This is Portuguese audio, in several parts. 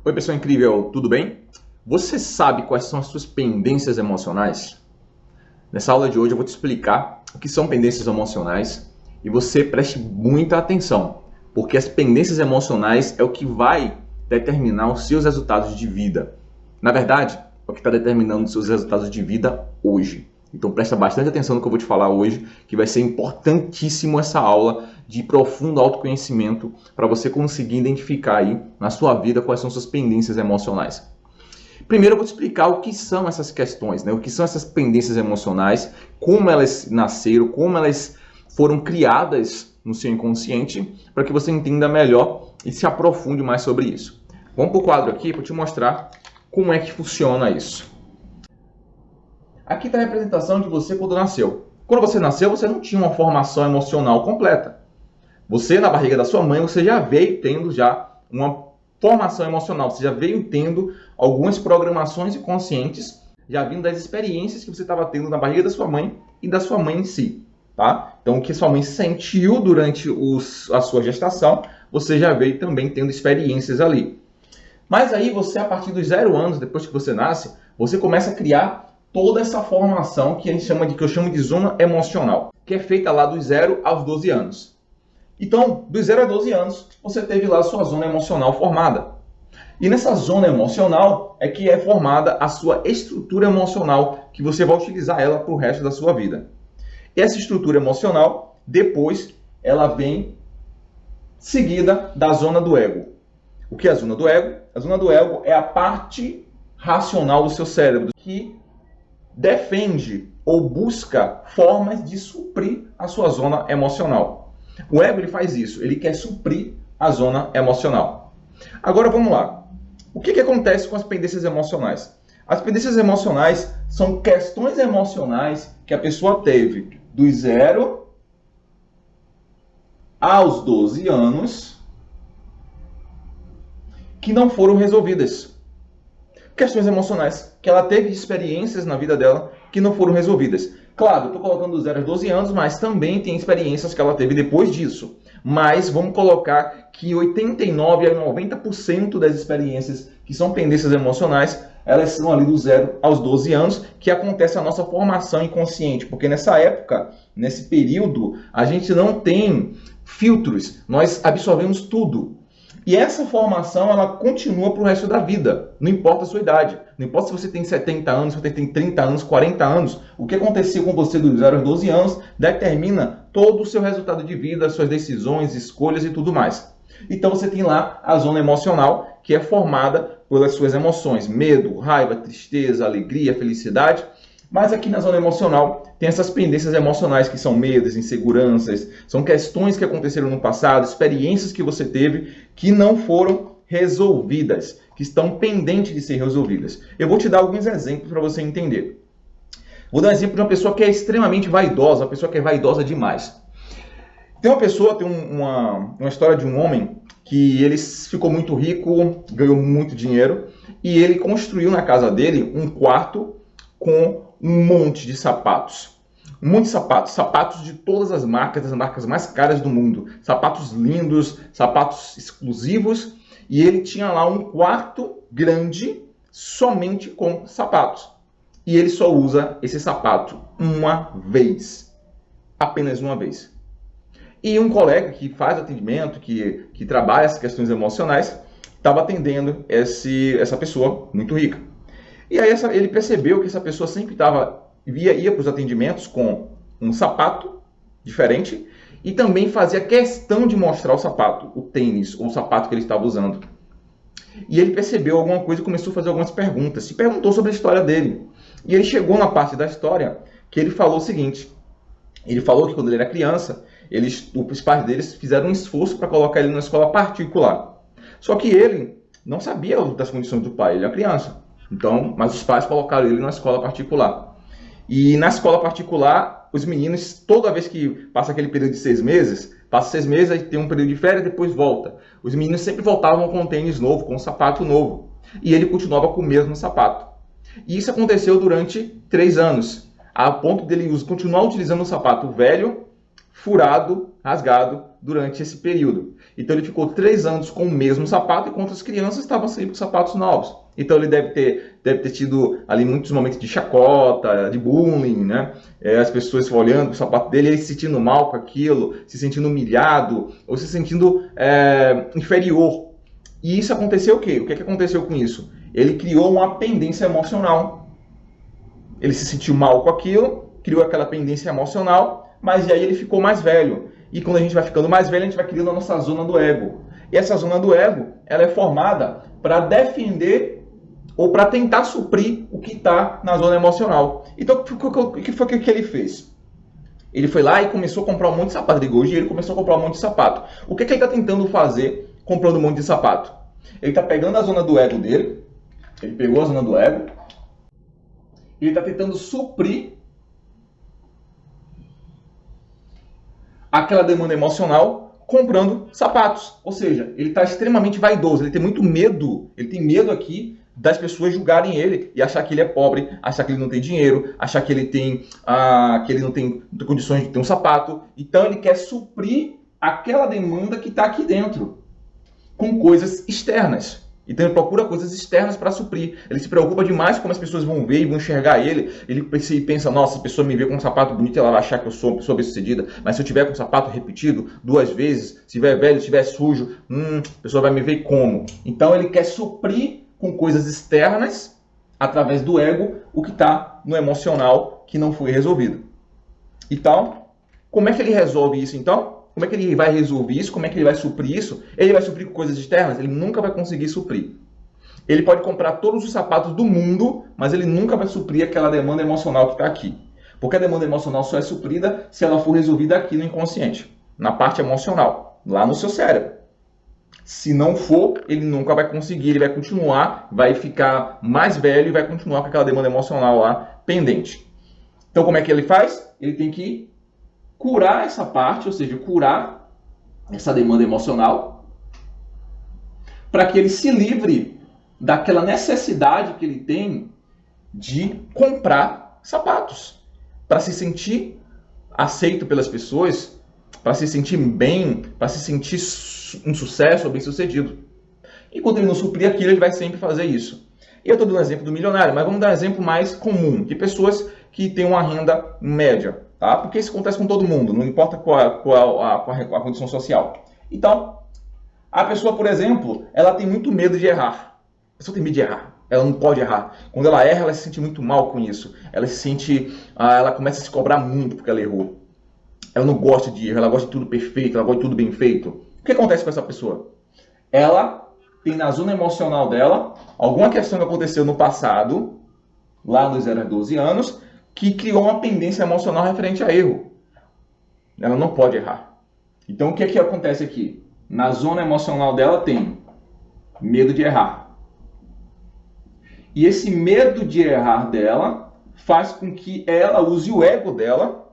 Oi, pessoal incrível, tudo bem? Você sabe quais são as suas pendências emocionais? Nessa aula de hoje eu vou te explicar o que são pendências emocionais e você preste muita atenção, porque as pendências emocionais é o que vai determinar os seus resultados de vida. Na verdade, é o que está determinando os seus resultados de vida hoje. Então presta bastante atenção no que eu vou te falar hoje, que vai ser importantíssimo essa aula de profundo autoconhecimento para você conseguir identificar aí na sua vida quais são suas pendências emocionais. Primeiro eu vou te explicar o que são essas questões, né? O que são essas pendências emocionais, como elas nasceram, como elas foram criadas no seu inconsciente, para que você entenda melhor e se aprofunde mais sobre isso. Vamos para o quadro aqui para te mostrar como é que funciona isso. Aqui está a representação de você quando nasceu. Quando você nasceu, você não tinha uma formação emocional completa. Você, na barriga da sua mãe, você já veio tendo já uma formação emocional. Você já veio tendo algumas programações inconscientes, já vindo das experiências que você estava tendo na barriga da sua mãe e da sua mãe em si. Tá? Então, o que sua mãe sentiu durante a sua gestação, você já veio também tendo experiências ali. Mas aí você, a partir dos 0 anos, depois que você nasce, você começa a criar toda essa formação que eu chamo de zona emocional, que é feita lá dos 0 aos 12 anos. Então, dos 0 a 12 anos, você teve lá a sua zona emocional formada. E nessa zona emocional é que é formada a sua estrutura emocional, que você vai utilizar ela para o resto da sua vida. Essa estrutura emocional, depois, ela vem seguida da zona do ego. O que é a zona do ego? A zona do ego é a parte racional do seu cérebro, que defende ou busca formas de suprir a sua zona emocional. O ego ele faz isso, ele quer suprir a zona emocional. Agora vamos lá. O que acontece com as pendências emocionais? As pendências emocionais são questões emocionais que a pessoa teve dos 0 aos 12 anos que não foram resolvidas. Questões emocionais que ela teve experiências na vida dela que não foram resolvidas. Claro, eu estou colocando dos 0 aos 12 anos, mas também tem experiências que ela teve depois disso. Mas vamos colocar que 89 a 90% das experiências que são pendências emocionais, elas são ali dos 0 aos 12 anos, que acontece a nossa formação inconsciente. Porque nessa época, nesse período, a gente não tem filtros, nós absorvemos tudo. E essa formação, ela continua para o resto da vida, não importa a sua idade. Não importa se você tem 70 anos, se você tem 30 anos, 40 anos. O que aconteceu com você dos 0 aos 12 anos determina todo o seu resultado de vida, suas decisões, escolhas e tudo mais. Então você tem lá a zona emocional, que é formada pelas suas emoções. Medo, raiva, tristeza, alegria, felicidade. Mas aqui na zona emocional tem essas pendências emocionais que são medos, inseguranças, são questões que aconteceram no passado, experiências que você teve que não foram resolvidas, que estão pendentes de ser resolvidas. Eu vou te dar alguns exemplos para você entender. Vou dar um exemplo de uma pessoa que é extremamente vaidosa, uma pessoa que é vaidosa demais. Tem uma história de um homem que ele ficou muito rico, ganhou muito dinheiro, e ele construiu na casa dele um quarto com um monte de sapatos. Um monte de sapatos. Sapatos de todas as marcas mais caras do mundo. Sapatos lindos, sapatos exclusivos. E ele tinha lá um quarto grande somente com sapatos. E ele só usa esse sapato uma vez. Apenas uma vez. E um colega que faz atendimento, que trabalha essas questões emocionais, estava atendendo essa pessoa muito rica. E aí ele percebeu que essa pessoa sempre ia para os atendimentos com um sapato diferente e também fazia questão de mostrar o sapato, o tênis ou o sapato que ele estava usando. E ele percebeu alguma coisa e começou a fazer algumas perguntas. Se perguntou sobre a história dele. E ele chegou na parte da história que ele falou o seguinte. Ele falou que quando ele era criança, os pais deles fizeram um esforço para colocar ele numa escola particular. Só que ele não sabia das condições do pai, ele era criança. Então, mas os pais colocaram ele na escola particular. E na escola particular, os meninos, toda vez que passa aquele período de 6 meses, passa 6 meses, aí tem um período de férias, depois volta. Os meninos sempre voltavam com um tênis novo, com um sapato novo. E ele continuava com o mesmo sapato. E isso aconteceu durante 3 anos, a ponto dele continuar utilizando um sapato velho, furado, rasgado durante esse período. Então ele ficou 3 anos com o mesmo sapato, enquanto as crianças estavam sempre com sapatos novos. Então ele deve ter tido ali muitos momentos de chacota, de bullying, né? As pessoas olhando o sapato dele, ele se sentindo mal com aquilo, se sentindo humilhado, ou se sentindo inferior. E isso aconteceu o quê? O que aconteceu com isso? Ele criou uma pendência emocional. Ele se sentiu mal com aquilo, criou aquela pendência emocional, mas e aí ele ficou mais velho. E quando a gente vai ficando mais velho, a gente vai criando a nossa zona do ego. E essa zona do ego, ela é formada para defender ou para tentar suprir o que está na zona emocional. Então, o que foi que ele fez? Ele foi lá e começou a comprar um monte de sapato. Ele ligou e ele começou a comprar um monte de sapato. O que ele está tentando fazer comprando um monte de sapato? Ele está pegando a zona do ego dele. Ele pegou a zona do ego. E ele está tentando suprir aquela demanda emocional comprando sapatos. Ou seja, ele está extremamente vaidoso. Ele tem muito medo. Ele tem medo aqui das pessoas julgarem ele e achar que ele é pobre, achar que ele não tem dinheiro, achar que ele não tem condições de ter um sapato. Então ele quer suprir aquela demanda que está aqui dentro com coisas externas. Então ele procura coisas externas para suprir. Ele se preocupa demais como as pessoas vão ver e vão enxergar ele. Ele pensa, nossa, a pessoa me vê com um sapato bonito, ela vai achar que eu sou uma pessoa bem-sucedida. Mas se eu tiver com um sapato repetido 2 vezes, se estiver velho, se estiver sujo, a pessoa vai me ver como? Então ele quer suprir com coisas externas, através do ego, o que está no emocional que não foi resolvido. Então, como é que ele resolve isso então? Como é que ele vai resolver isso? Como é que ele vai suprir isso? Ele vai suprir com coisas externas? Ele nunca vai conseguir suprir. Ele pode comprar todos os sapatos do mundo, mas ele nunca vai suprir aquela demanda emocional que está aqui. Porque a demanda emocional só é suprida se ela for resolvida aqui no inconsciente, na parte emocional, lá no seu cérebro. Se não for, ele nunca vai conseguir, ele vai continuar, vai ficar mais velho e vai continuar com aquela demanda emocional lá pendente. Então, como é que ele faz? Ele tem que curar essa parte, ou seja, curar essa demanda emocional, para que ele se livre daquela necessidade que ele tem de comprar sapatos, para se sentir aceito pelas pessoas, para se sentir bem, para se sentir um sucesso ou bem-sucedido. E quando ele não suprir aquilo, ele vai sempre fazer isso. E eu estou dando um exemplo do milionário, mas vamos dar um exemplo mais comum, de pessoas que têm uma renda média, tá? Porque isso acontece com todo mundo, não importa qual a condição social. Então, a pessoa, por exemplo, ela tem muito medo de errar. A pessoa tem medo de errar. Ela não pode errar. Quando ela erra, ela se sente muito mal com isso. Ela se sente, ela começa a se cobrar muito porque ela errou. Ela não gosta de erro, ela gosta de tudo perfeito, ela gosta de tudo bem feito. O que acontece com essa pessoa? Ela tem na zona emocional dela alguma questão que aconteceu no passado, lá nos 0 a 12 anos, que criou uma pendência emocional referente a erro. Ela não pode errar. Então o que é que acontece aqui? Na zona emocional dela tem medo de errar. E esse medo de errar dela faz com que ela use o ego dela.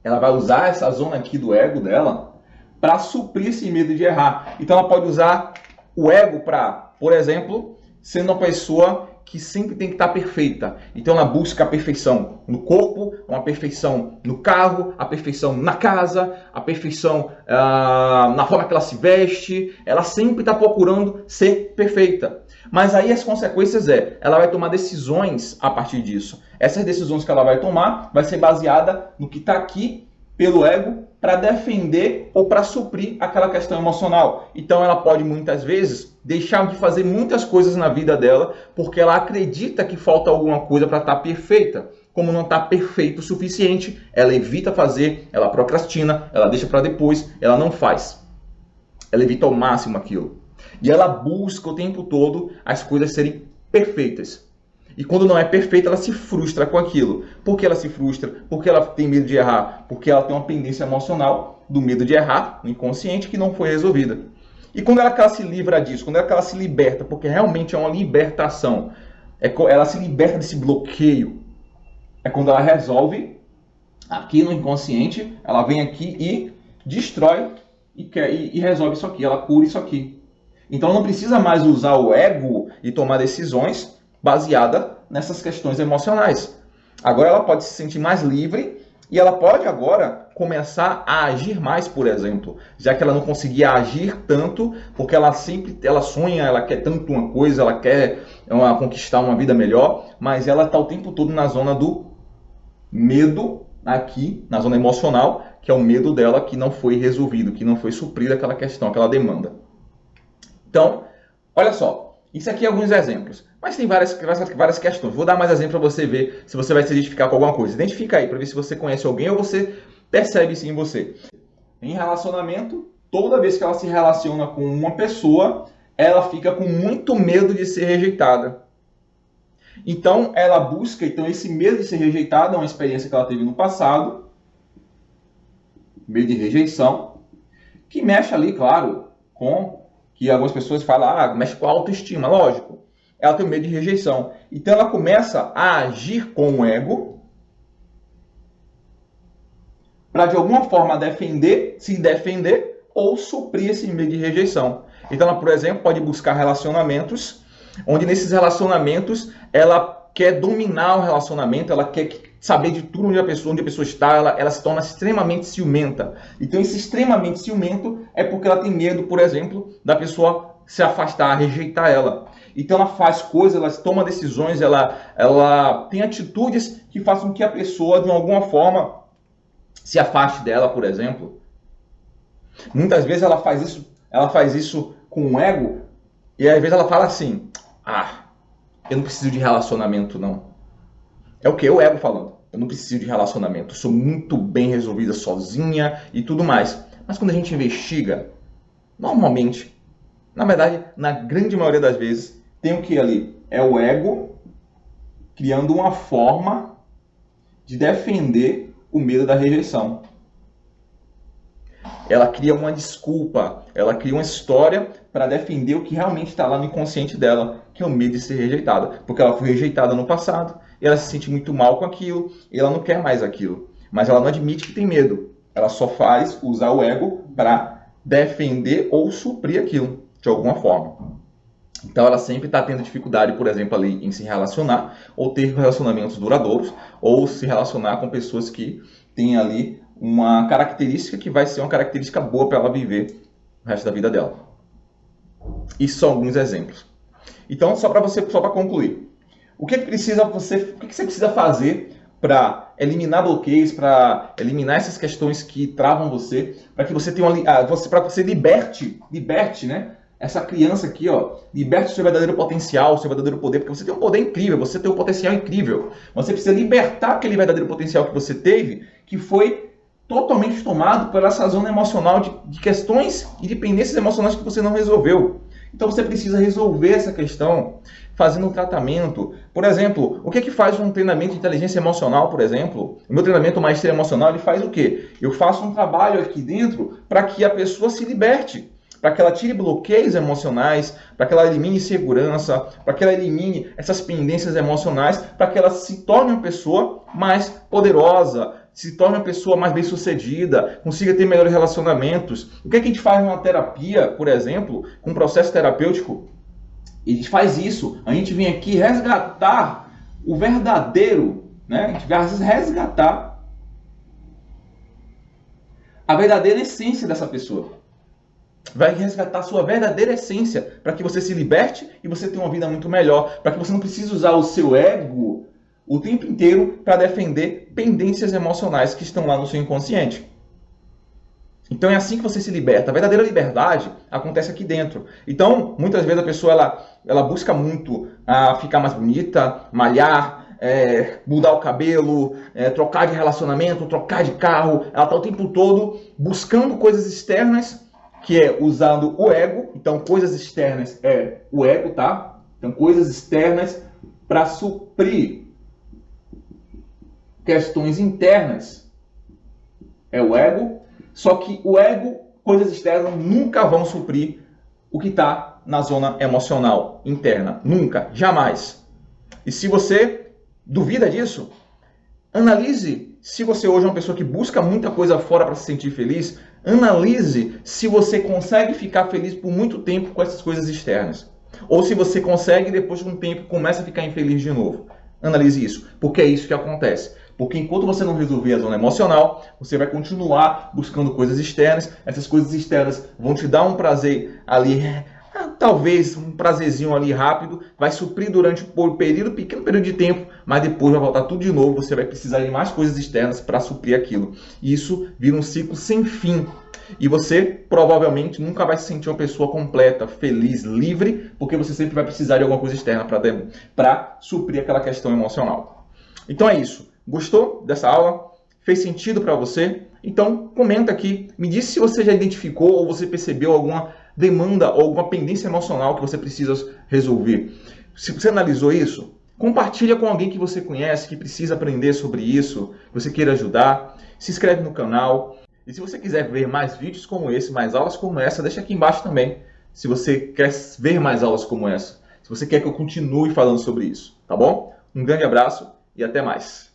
Ela vai usar essa zona aqui do ego dela para suprir esse medo de errar. Então ela pode usar o ego para, por exemplo, ser uma pessoa que sempre tem que estar perfeita. Então ela busca a perfeição no corpo, uma perfeição no carro, a perfeição na casa, a perfeição na forma que ela se veste. Ela sempre está procurando ser perfeita. Mas aí as consequências ela vai tomar decisões a partir disso. Essas decisões que ela vai tomar vai ser baseada no que está aqui pelo ego para defender ou para suprir aquela questão emocional. Então ela pode muitas vezes deixar de fazer muitas coisas na vida dela porque ela acredita que falta alguma coisa para estar perfeita. Como não está perfeito o suficiente, ela evita fazer, ela procrastina, ela deixa para depois, ela não faz. Ela evita ao máximo aquilo. E ela busca o tempo todo as coisas serem perfeitas. E quando não é perfeita, ela se frustra com aquilo. Por que ela se frustra? Porque ela tem medo de errar. Porque ela tem uma pendência emocional do medo de errar, no inconsciente, que não foi resolvida. E quando ela se livra disso, quando ela se liberta, porque realmente é uma libertação, ela se liberta desse bloqueio. É quando ela resolve, aqui no inconsciente, ela vem aqui e destrói e resolve isso aqui, ela cura isso aqui. Então ela não precisa mais usar o ego e tomar decisões baseada nessas questões emocionais. Agora ela pode se sentir mais livre E ela pode agora começar a agir mais, por exemplo, já que ela não conseguia agir tanto, porque ela sonha, ela quer tanto uma coisa, ela quer conquistar uma vida melhor, mas ela está o tempo todo na zona do medo, aqui, na zona emocional, que é o medo dela que não foi resolvido, que não foi suprida aquela questão, aquela demanda. Então, olha só, isso aqui é alguns exemplos, mas tem várias questões. Vou dar mais exemplos para você ver se você vai se identificar com alguma coisa. Identifica aí para ver se você conhece alguém ou você percebe isso em você. Em relacionamento, toda vez que ela se relaciona com uma pessoa, ela fica com muito medo de ser rejeitada. Então, ela busca, esse medo de ser rejeitada é uma experiência que ela teve no passado, medo de rejeição, que mexe ali, claro, com que algumas pessoas falam, mexe com a autoestima, lógico. Ela tem medo de rejeição. Então, ela começa a agir com o ego para, de alguma forma, se defender ou suprir esse medo de rejeição. Então, ela, por exemplo, pode buscar relacionamentos, onde nesses relacionamentos ela quer dominar o relacionamento, ela quer saber de tudo onde a pessoa está, ela se torna extremamente ciumenta. Então, esse extremamente ciumento é porque ela tem medo, por exemplo, da pessoa se afastar, rejeitar ela. Então, ela faz coisas, ela toma decisões, ela tem atitudes que façam com que a pessoa, de alguma forma, se afaste dela, por exemplo. Muitas vezes ela faz isso com o ego, e às vezes ela fala assim, eu não preciso de relacionamento, não. É o que? O ego falando. Eu não preciso de relacionamento. Eu sou muito bem resolvida sozinha e tudo mais. Mas quando a gente investiga, normalmente, na verdade, na grande maioria das vezes, tem o que ali? É o ego criando uma forma de defender o medo da rejeição. Ela cria uma desculpa, ela cria uma história para defender o que realmente está lá no inconsciente dela, que é o medo de ser rejeitada. Porque ela foi rejeitada no passado, e ela se sente muito mal com aquilo, e ela não quer mais aquilo. Mas ela não admite que tem medo. Ela só faz usar o ego para defender ou suprir aquilo, de alguma forma. Então ela sempre está tendo dificuldade, por exemplo, ali em se relacionar, ou ter relacionamentos duradouros, ou se relacionar com pessoas que têm ali uma característica que vai ser uma característica boa para ela viver o resto da vida dela. Isso são alguns exemplos. Então, só para concluir, o que você precisa fazer para eliminar bloqueios, para eliminar essas questões que travam você, para que você tenha para você liberte, né? Essa criança aqui, liberte o seu verdadeiro potencial, o seu verdadeiro poder, porque você tem um poder incrível, você tem um potencial incrível. Você precisa libertar aquele verdadeiro potencial que você teve, que foi totalmente tomado por essa zona emocional de questões e dependências emocionais que você não resolveu. Então você precisa resolver essa questão fazendo um tratamento. Por exemplo, o que faz um treinamento de inteligência emocional, por exemplo? O meu treinamento Maestria Emocional, ele faz o quê? Eu faço um trabalho aqui dentro para que a pessoa se liberte, para que ela tire bloqueios emocionais, para que ela elimine insegurança, para que ela elimine essas pendências emocionais, para que ela se torne uma pessoa mais poderosa, se torne uma pessoa mais bem-sucedida, consiga ter melhores relacionamentos. O que a gente faz numa terapia, por exemplo, com um processo terapêutico? A gente faz isso, a gente vem aqui resgatar o verdadeiro, né? A gente vai resgatar a verdadeira essência dessa pessoa. Vai resgatar a sua verdadeira essência para que você se liberte e você tenha uma vida muito melhor, para que você não precise usar o seu ego o tempo inteiro para defender pendências emocionais que estão lá no seu inconsciente. Então é assim que você se liberta. A verdadeira liberdade acontece aqui dentro. Então, muitas vezes a pessoa ela busca muito ficar mais bonita, malhar, mudar o cabelo, trocar de relacionamento, trocar de carro. Ela está o tempo todo buscando coisas externas, que é usando o ego. Então, coisas externas é o ego, tá? Então, coisas externas para suprir questões internas é o ego. Só que o ego, coisas externas, nunca vão suprir o que está na zona emocional interna. Nunca, jamais. E se você duvida disso, analise se você hoje é uma pessoa que busca muita coisa fora para se sentir feliz. Analise se você consegue ficar feliz por muito tempo com essas coisas externas. Ou se você consegue, depois de um tempo, começa a ficar infeliz de novo. Analise isso, porque é isso que acontece. Porque enquanto você não resolver a zona emocional, você vai continuar buscando coisas externas. Essas coisas externas vão te dar um prazer ali, talvez um prazerzinho ali rápido, vai suprir durante um pequeno período de tempo, mas depois vai voltar tudo de novo, você vai precisar de mais coisas externas para suprir aquilo. E isso vira um ciclo sem fim. E você provavelmente nunca vai se sentir uma pessoa completa, feliz, livre, porque você sempre vai precisar de alguma coisa externa para suprir aquela questão emocional. Então é isso. Gostou dessa aula? Fez sentido para você? Então comenta aqui, me diz se você já identificou ou você percebeu alguma demanda ou alguma pendência emocional que você precisa resolver. Se você analisou isso, compartilha com alguém que você conhece, que precisa aprender sobre isso, que você queira ajudar. Se inscreve no canal. E se você quiser ver mais vídeos como esse, mais aulas como essa, deixa aqui embaixo também. Se você quer ver mais aulas como essa. Se você quer que eu continue falando sobre isso, tá bom? Um grande abraço e até mais.